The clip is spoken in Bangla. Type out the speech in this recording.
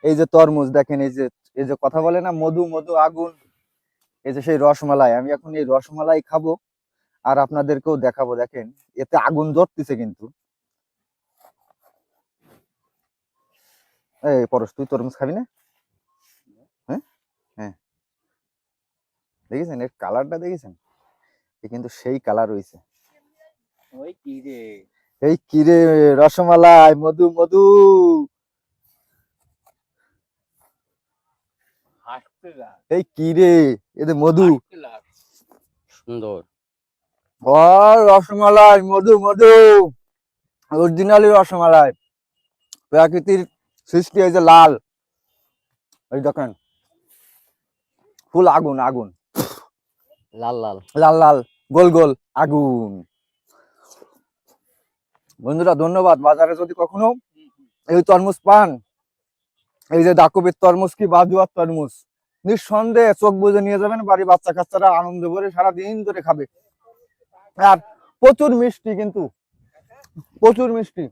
এই যে তরমুজ দেখেন, এই যে কথা বলে না মধু মধু আগুন, এই যে সেই রসমালাই, আমি এখন এই রসমালাই খাবো আর আপনাদেরকেও দেখাবো। দেখেন এতে আগুন ধরতেছে কিন্তু। এই পরশ, তুই তরমুজ খাবি না? হ্যাঁ, হ্যাঁ, দেখেছেন এর কালারটা, দেখেছেন? এ কিন্তু সেই কালার হইছে। ওই কি রে, এই কিরে, রসমালাই মধু মধু। হাসতে যা, এই কিরে, এদের মধু। হাসতে লাগ। সুন্দর। ও রসমালাই মধু মধু, অরিজিনালি রসমালাই, প্রাকৃতিক সৃষ্টি। এই যে লাল, এই দেখেন ফুল আগুন আগুন, লাল লাল। লাল লাল, গোল গোল আগুন। বন্ধুরা ধন্যবাদ। বাজারে যদি কখনো এই তরমুজ পান, এই যে দাকুবির তরমুজ কি বাজুয়ার তরমুজ, নিঃসন্দেহে চোখ বুজে নিয়ে যাবেন বাড়ি, বাচ্চা কাচ্চারা আনন্দ করে সারাদিন ধরে খাবে। আর প্রচুর মিষ্টি, কিন্তু প্রচুর মিষ্টি।